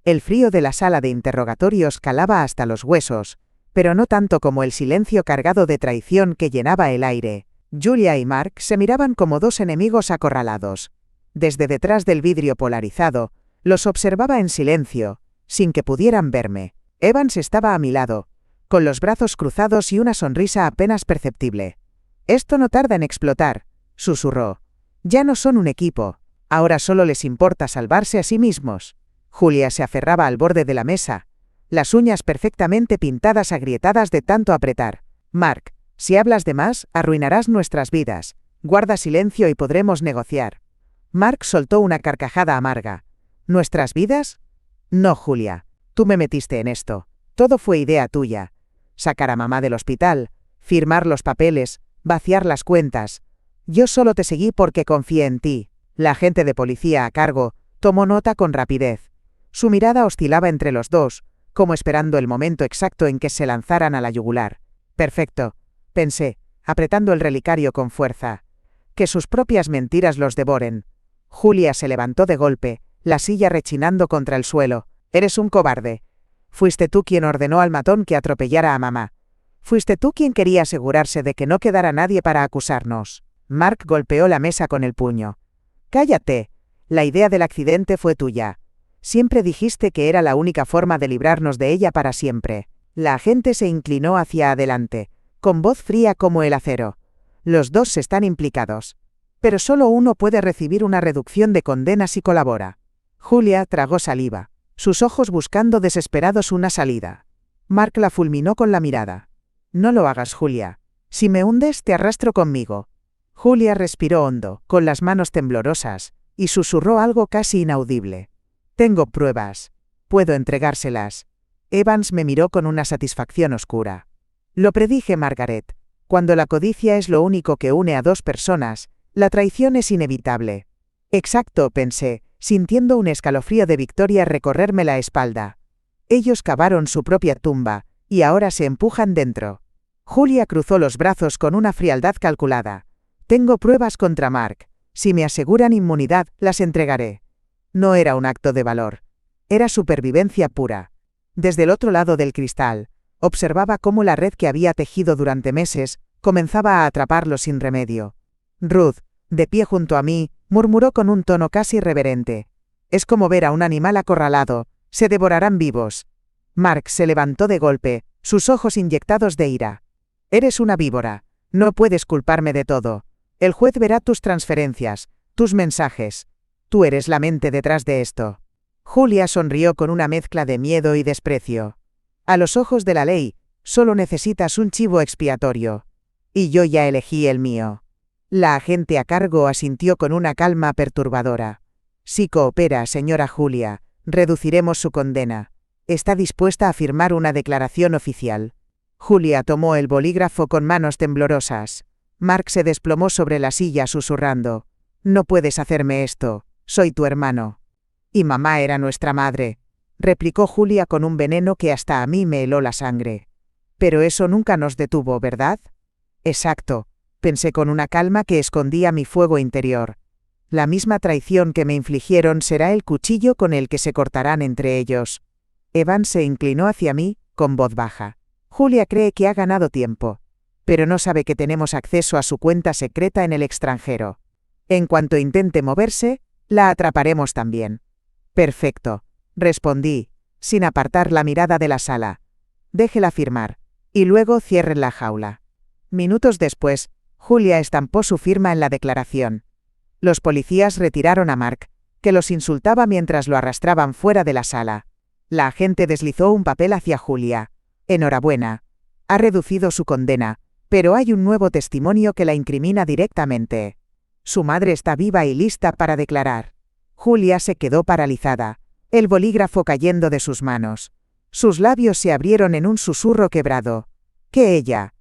El frío de la sala de interrogatorios calaba hasta los huesos, pero no tanto como el silencio cargado de traición que llenaba el aire. Julia y Mark se miraban como dos enemigos acorralados. Desde detrás del vidrio polarizado, los observaba en silencio, sin que pudieran verme. Evans estaba a mi lado, con los brazos cruzados y una sonrisa apenas perceptible. Esto no tarda en explotar, susurró. Ya no son un equipo, ahora solo les importa salvarse a sí mismos. Julia se aferraba al borde de la mesa, las uñas perfectamente pintadas agrietadas de tanto apretar. Mark, si hablas de más, arruinarás nuestras vidas. Guarda silencio y podremos negociar. Mark soltó una carcajada amarga. ¿Nuestras vidas? No, Julia. Tú me metiste en esto. Todo fue idea tuya. Sacar a mamá del hospital, firmar los papeles, vaciar las cuentas. Yo solo te seguí porque confié en ti. La agente de policía a cargo tomó nota con rapidez. Su mirada oscilaba entre los dos, como esperando el momento exacto en que se lanzaran a la yugular. Perfecto, pensé, apretando el relicario con fuerza. Que sus propias mentiras los devoren. Julia se levantó de golpe, la silla rechinando contra el suelo. Eres un cobarde. Fuiste tú quien ordenó al matón que atropellara a mamá. Fuiste tú quien quería asegurarse de que no quedara nadie para acusarnos. Mark golpeó la mesa con el puño. Cállate. La idea del accidente fue tuya. Siempre dijiste que era la única forma de librarnos de ella para siempre. La agente se inclinó hacia adelante, con voz fría como el acero. Los dos están implicados. Pero solo uno puede recibir una reducción de condena si colabora. Julia tragó saliva, sus ojos buscando desesperados una salida. Mark la fulminó con la mirada. No lo hagas, Julia. Si me hundes, te arrastro conmigo. Julia respiró hondo, con las manos temblorosas, y susurró algo casi inaudible. Tengo pruebas. Puedo entregárselas. Evans me miró con una satisfacción oscura. Lo predije, Margaret. Cuando la codicia es lo único que une a dos personas, la traición es inevitable. Exacto, pensé, sintiendo un escalofrío de victoria recorrerme la espalda. Ellos cavaron su propia tumba, y ahora se empujan dentro. Julia cruzó los brazos con una frialdad calculada. Tengo pruebas contra Mark. Si me aseguran inmunidad, las entregaré. No era un acto de valor. Era supervivencia pura. Desde el otro lado del cristal, observaba cómo la red que había tejido durante meses comenzaba a atraparlo sin remedio. Ruth, de pie junto a mí, murmuró con un tono casi reverente. Es como ver a un animal acorralado. Se devorarán vivos. Mark se levantó de golpe, sus ojos inyectados de ira. Eres una víbora. No puedes culparme de todo. El juez verá tus transferencias, tus mensajes. Tú eres la mente detrás de esto. Julia sonrió con una mezcla de miedo y desprecio. A los ojos de la ley, solo necesitas un chivo expiatorio. Y yo ya elegí el mío. La agente a cargo asintió con una calma perturbadora. Si coopera, señora Julia, reduciremos su condena. ¿Está dispuesta a firmar una declaración oficial? Julia tomó el bolígrafo con manos temblorosas. Mark se desplomó sobre la silla susurrando. No puedes hacerme esto, soy tu hermano. Y mamá era nuestra madre, replicó Julia con un veneno que hasta a mí me heló la sangre. Pero eso nunca nos detuvo, ¿verdad? Exacto, pensé con una calma que escondía mi fuego interior. La misma traición que me infligieron será el cuchillo con el que se cortarán entre ellos. Evans se inclinó hacia mí, con voz baja. Julia cree que ha ganado tiempo, pero no sabe que tenemos acceso a su cuenta secreta en el extranjero. En cuanto intente moverse, la atraparemos también. Perfecto, respondí, sin apartar la mirada de la sala. Déjela firmar, y luego cierren la jaula. Minutos después, Julia estampó su firma en la declaración. Los policías retiraron a Mark, que los insultaba mientras lo arrastraban fuera de la sala. La agente deslizó un papel hacia Julia. Enhorabuena. Ha reducido su condena, pero hay un nuevo testimonio que la incrimina directamente. Su madre está viva y lista para declarar. Julia se quedó paralizada, el bolígrafo cayendo de sus manos. Sus labios se abrieron en un susurro quebrado. ¿Qué ella?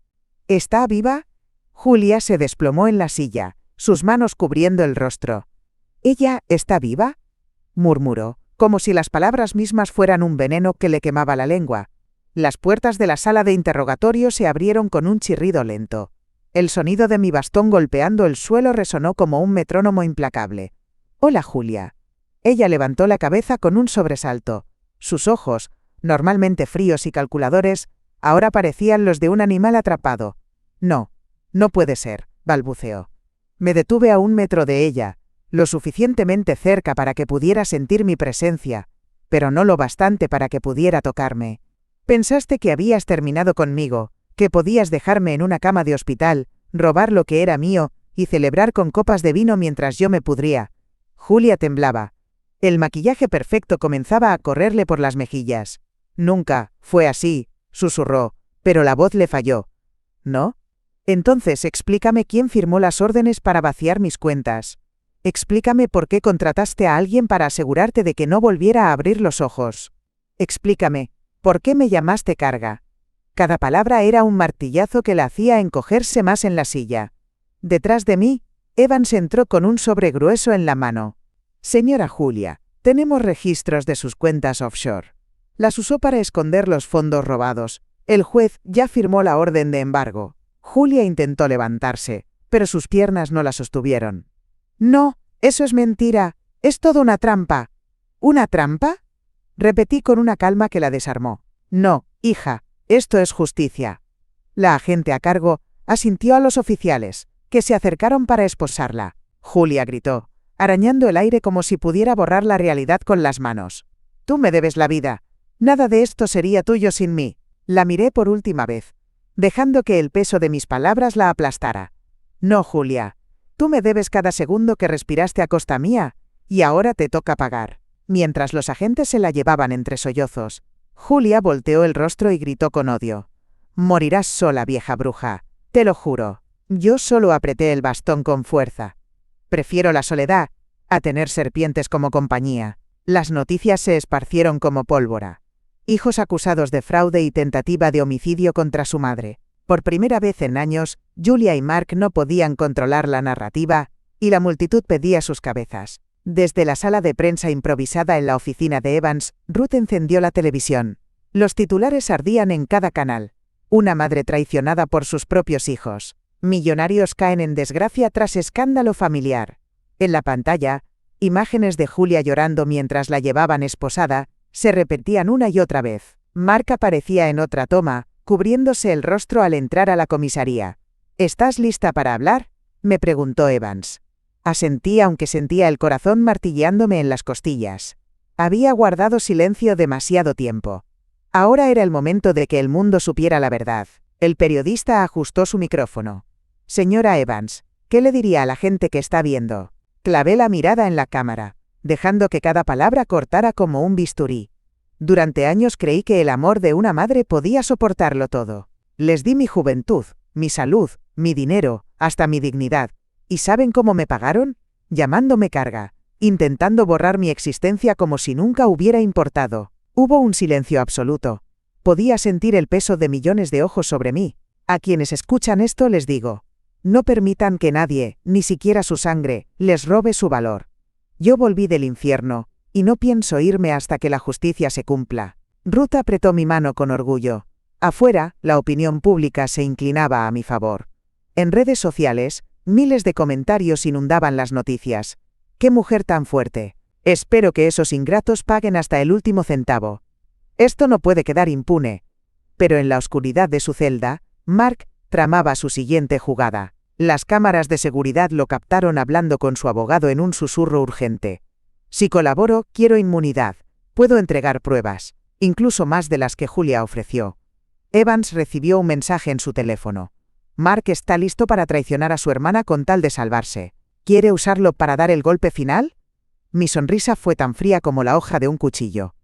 ¿Está viva? Julia se desplomó en la silla, sus manos cubriendo el rostro. ¿Ella está viva? Murmuró, como si las palabras mismas fueran un veneno que le quemaba la lengua. Las puertas de la sala de interrogatorio se abrieron con un chirrido lento. El sonido de mi bastón golpeando el suelo resonó como un metrónomo implacable. Hola, Julia. Ella levantó la cabeza con un sobresalto. Sus ojos, normalmente fríos y calculadores, ahora parecían los de un animal atrapado. No, no puede ser, balbuceó. Me detuve a 1 metro de ella, lo suficientemente cerca para que pudiera sentir mi presencia, pero no lo bastante para que pudiera tocarme. Pensaste que habías terminado conmigo, que podías dejarme en una cama de hospital, robar lo que era mío, y celebrar con copas de vino mientras yo me pudría. Julia temblaba. El maquillaje perfecto comenzaba a correrle por las mejillas. Nunca fue así, susurró, pero la voz le falló. ¿No? Entonces explícame quién firmó las órdenes para vaciar mis cuentas. Explícame por qué contrataste a alguien para asegurarte de que no volviera a abrir los ojos. Explícame, ¿por qué me llamaste carga? Cada palabra era un martillazo que la hacía encogerse más en la silla. Detrás de mí, Evans entró con un sobre grueso en la mano. Señora Julia, tenemos registros de sus cuentas offshore. Las usó para esconder los fondos robados. El juez ya firmó la orden de embargo. Julia intentó levantarse, pero sus piernas no la sostuvieron. No, eso es mentira. Es todo una trampa. ¿Una trampa? Repetí con una calma que la desarmó. No, hija, esto es justicia. La agente a cargo asintió a los oficiales, que se acercaron para esposarla. Julia gritó, arañando el aire como si pudiera borrar la realidad con las manos. Tú me debes la vida. Nada de esto sería tuyo sin mí. La miré por última vez, dejando que el peso de mis palabras la aplastara. No, Julia. Tú me debes cada segundo que respiraste a costa mía, y ahora te toca pagar. Mientras los agentes se la llevaban entre sollozos, Julia volteó el rostro y gritó con odio. Morirás sola, vieja bruja. Te lo juro. Yo solo apreté el bastón con fuerza. Prefiero la soledad a tener serpientes como compañía. Las noticias se esparcieron como pólvora. Hijos acusados de fraude y tentativa de homicidio contra su madre. Por primera vez en años, Julia y Mark no podían controlar la narrativa, y la multitud pedía sus cabezas. Desde la sala de prensa improvisada en la oficina de Evans, Ruth encendió la televisión. Los titulares ardían en cada canal. Una madre traicionada por sus propios hijos. Millonarios caen en desgracia tras escándalo familiar. En la pantalla, imágenes de Julia llorando mientras la llevaban esposada, se repetían una y otra vez. Mark aparecía en otra toma, cubriéndose el rostro al entrar a la comisaría. ¿Estás lista para hablar?, me preguntó Evans. Asentí aunque sentía el corazón martilleándome en las costillas. Había guardado silencio demasiado tiempo. Ahora era el momento de que el mundo supiera la verdad. El periodista ajustó su micrófono. Señora Evans, ¿Qué le diría a la gente que está viendo? Clavé la mirada en la cámara, dejando que cada palabra cortara como un bisturí. Durante años creí que el amor de una madre podía soportarlo todo. Les di mi juventud, mi salud, mi dinero, hasta mi dignidad. ¿Y saben cómo me pagaron? Llamándome carga, intentando borrar mi existencia como si nunca hubiera importado. Hubo un silencio absoluto. Podía sentir el peso de millones de ojos sobre mí. A quienes escuchan esto les digo: no permitan que nadie, ni siquiera su sangre, les robe su valor. Yo volví del infierno, y no pienso irme hasta que la justicia se cumpla. Ruth apretó mi mano con orgullo. Afuera, la opinión pública se inclinaba a mi favor. En redes sociales, miles de comentarios inundaban las noticias. ¡Qué mujer tan fuerte! Espero que esos ingratos paguen hasta el último centavo. Esto no puede quedar impune. Pero en la oscuridad de su celda, Mark tramaba su siguiente jugada. Las cámaras de seguridad lo captaron hablando con su abogado en un susurro urgente. Si colaboro, quiero inmunidad. Puedo entregar pruebas, incluso más de las que Julia ofreció. Evans recibió un mensaje en su teléfono. Mark está listo para traicionar a su hermana con tal de salvarse. ¿Quiere usarlo para dar el golpe final? Mi sonrisa fue tan fría como la hoja de un cuchillo.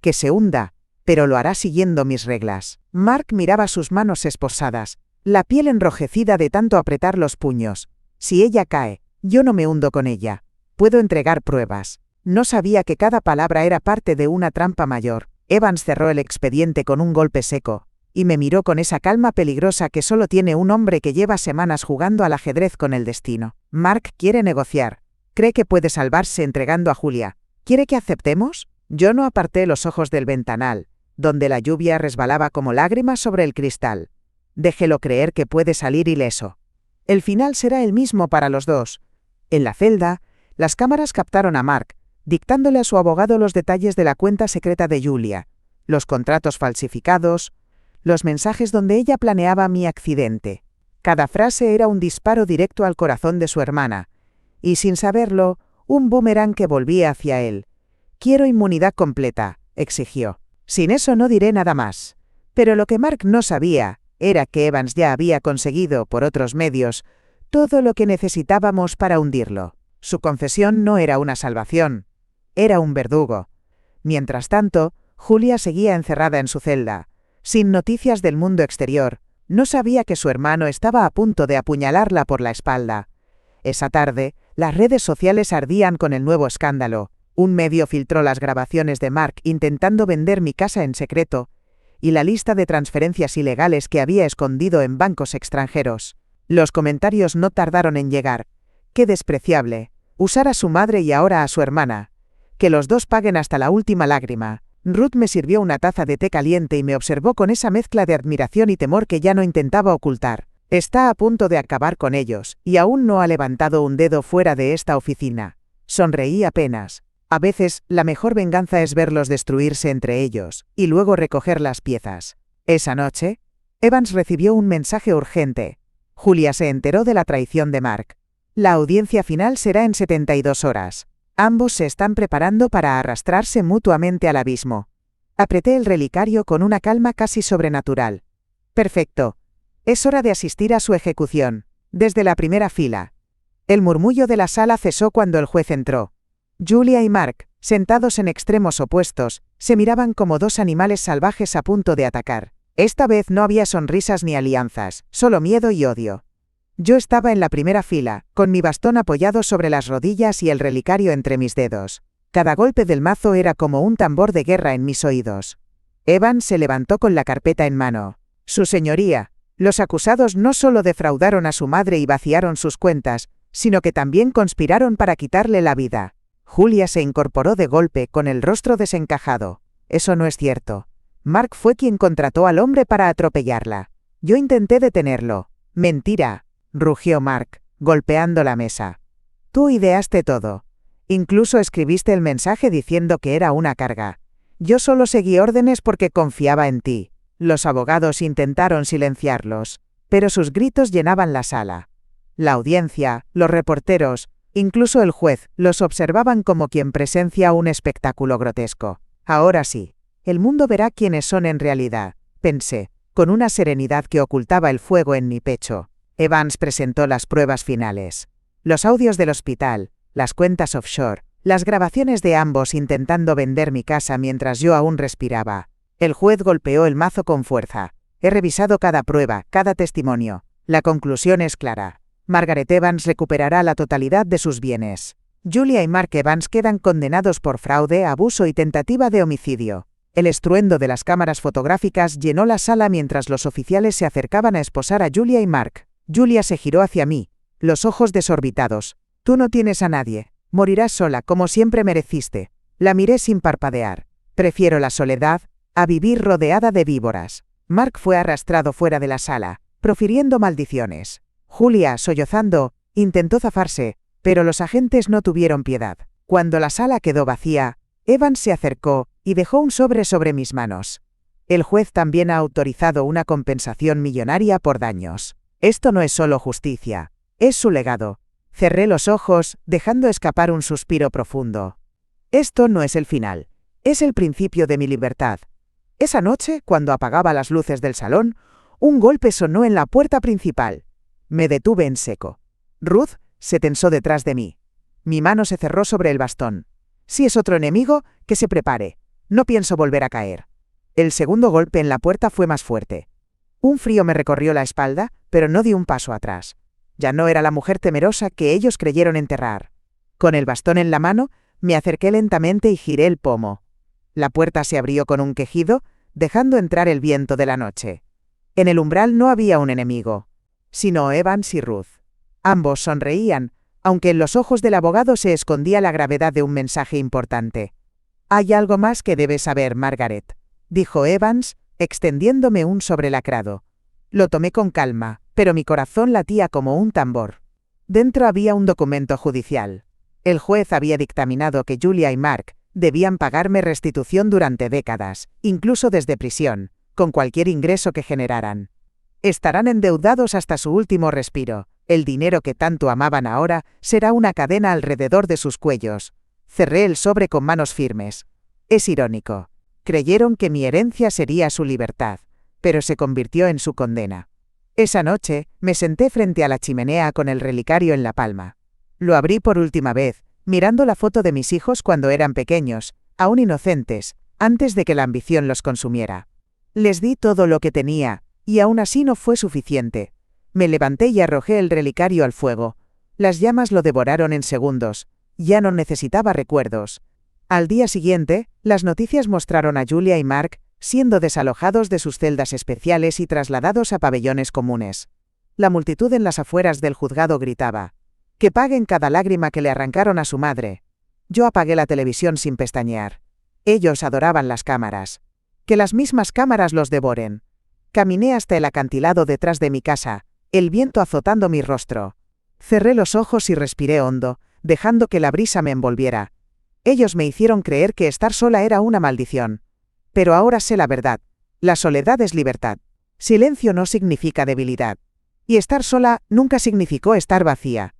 Que se hunda, pero lo hará siguiendo mis reglas. Mark miraba sus manos esposadas, la piel enrojecida de tanto apretar los puños. Si ella cae, yo no me hundo con ella. Puedo entregar pruebas. No sabía que cada palabra era parte de una trampa mayor. Evans cerró el expediente con un golpe seco, y me miró con esa calma peligrosa que solo tiene un hombre que lleva semanas jugando al ajedrez con el destino. Mark quiere negociar. Cree que puede salvarse entregando a Julia. ¿Quiere que aceptemos? Yo no aparté los ojos del ventanal, donde la lluvia resbalaba como lágrimas sobre el cristal. Déjelo creer que puede salir ileso. El final será el mismo para los dos. En la celda, las cámaras captaron a Mark, dictándole a su abogado los detalles de la cuenta secreta de Julia, los contratos falsificados, los mensajes donde ella planeaba mi accidente. Cada frase era un disparo directo al corazón de su hermana, y sin saberlo, un boomerang que volvía hacia él. «Quiero inmunidad completa», exigió. «Sin eso no diré nada más». Pero lo que Mark no sabía era que Evans ya había conseguido, por otros medios, todo lo que necesitábamos para hundirlo. Su confesión no era una salvación, era un verdugo. Mientras tanto, Julia seguía encerrada en su celda, sin noticias del mundo exterior. No sabía que su hermano estaba a punto de apuñalarla por la espalda. Esa tarde, las redes sociales ardían con el nuevo escándalo. Un medio filtró las grabaciones de Mark intentando vender mi casa en secreto, y la lista de transferencias ilegales que había escondido en bancos extranjeros. Los comentarios no tardaron en llegar. ¡Qué despreciable! Usar a su madre y ahora a su hermana. Que los dos paguen hasta la última lágrima. Ruth me sirvió una taza de té caliente y me observó con esa mezcla de admiración y temor que ya no intentaba ocultar. Está a punto de acabar con ellos, y aún no ha levantado un dedo fuera de esta oficina. Sonreí apenas. A veces, la mejor venganza es verlos destruirse entre ellos, y luego recoger las piezas. Esa noche, Evans recibió un mensaje urgente. Julia se enteró de la traición de Mark. La audiencia final será en 72 horas. Ambos se están preparando para arrastrarse mutuamente al abismo. Apreté el relicario con una calma casi sobrenatural. Perfecto. Es hora de asistir a su ejecución. Desde la primera fila. El murmullo de la sala cesó cuando el juez entró. Julia y Mark, sentados en extremos opuestos, se miraban como dos animales salvajes a punto de atacar. Esta vez no había sonrisas ni alianzas, solo miedo y odio. Yo estaba en la primera fila, con mi bastón apoyado sobre las rodillas y el relicario entre mis dedos. Cada golpe del mazo era como un tambor de guerra en mis oídos. Evans se levantó con la carpeta en mano. Su señoría, los acusados no solo defraudaron a su madre y vaciaron sus cuentas, sino que también conspiraron para quitarle la vida. Julia se incorporó de golpe con el rostro desencajado. Eso no es cierto. Mark fue quien contrató al hombre para atropellarla. Yo intenté detenerlo. Mentira, rugió Mark, golpeando la mesa. Tú ideaste todo. Incluso escribiste el mensaje diciendo que era una carga. Yo solo seguí órdenes porque confiaba en ti. Los abogados intentaron silenciarlos, pero sus gritos llenaban la sala. La audiencia, los reporteros, incluso el juez, los observaban como quien presencia un espectáculo grotesco. Ahora sí, el mundo verá quiénes son en realidad, pensé, con una serenidad que ocultaba el fuego en mi pecho. Evans presentó las pruebas finales. Los audios del hospital, las cuentas offshore, las grabaciones de ambos intentando vender mi casa mientras yo aún respiraba. El juez golpeó el mazo con fuerza. He revisado cada prueba, cada testimonio. La conclusión es clara. Margaret Evans recuperará la totalidad de sus bienes. Julia y Mark Evans quedan condenados por fraude, abuso y tentativa de homicidio. El estruendo de las cámaras fotográficas llenó la sala mientras los oficiales se acercaban a esposar a Julia y Mark. Julia se giró hacia mí, los ojos desorbitados. Tú no tienes a nadie. Morirás sola, como siempre mereciste. La miré sin parpadear. Prefiero la soledad a vivir rodeada de víboras. Mark fue arrastrado fuera de la sala, profiriendo maldiciones. Julia, sollozando, intentó zafarse, pero los agentes no tuvieron piedad. Cuando la sala quedó vacía, Evans se acercó y dejó un sobre mis manos. El juez también ha autorizado una compensación millonaria por daños. Esto no es solo justicia, es su legado. Cerré los ojos, dejando escapar un suspiro profundo. Esto no es el final, es el principio de mi libertad. Esa noche, cuando apagaba las luces del salón, un golpe sonó en la puerta principal. Me detuve en seco. Ruth se tensó detrás de mí. Mi mano se cerró sobre el bastón. Si es otro enemigo, que se prepare. No pienso volver a caer. El segundo golpe en la puerta fue más fuerte. Un frío me recorrió la espalda, pero no di un paso atrás. Ya no era la mujer temerosa que ellos creyeron enterrar. Con el bastón en la mano, me acerqué lentamente y giré el pomo. La puerta se abrió con un quejido, dejando entrar el viento de la noche. En el umbral no había un enemigo, sino Evans y Ruth. Ambos sonreían, aunque en los ojos del abogado se escondía la gravedad de un mensaje importante. «Hay algo más que debes saber, Margaret», dijo Evans, extendiéndome un sobrelacrado. Lo tomé con calma, pero mi corazón latía como un tambor. Dentro había un documento judicial. El juez había dictaminado que Julia y Mark debían pagarme restitución durante décadas, incluso desde prisión, con cualquier ingreso que generaran. Estarán endeudados hasta su último respiro. El dinero que tanto amaban ahora será una cadena alrededor de sus cuellos. Cerré el sobre con manos firmes. Es irónico. Creyeron que mi herencia sería su libertad, pero se convirtió en su condena. Esa noche, me senté frente a la chimenea con el relicario en la palma. Lo abrí por última vez, mirando la foto de mis hijos cuando eran pequeños, aún inocentes, antes de que la ambición los consumiera. Les di todo lo que tenía, y aún así no fue suficiente. Me levanté y arrojé el relicario al fuego. Las llamas lo devoraron en segundos. Ya no necesitaba recuerdos. Al día siguiente, las noticias mostraron a Julia y Mark siendo desalojados de sus celdas especiales y trasladados a pabellones comunes. La multitud en las afueras del juzgado gritaba: «Que paguen cada lágrima que le arrancaron a su madre». Yo apagué la televisión sin pestañear. Ellos adoraban las cámaras. Que las mismas cámaras los devoren. Caminé hasta el acantilado detrás de mi casa, el viento azotando mi rostro. Cerré los ojos y respiré hondo, dejando que la brisa me envolviera. Ellos me hicieron creer que estar sola era una maldición. Pero ahora sé la verdad. La soledad es libertad. Silencio no significa debilidad. Y estar sola nunca significó estar vacía.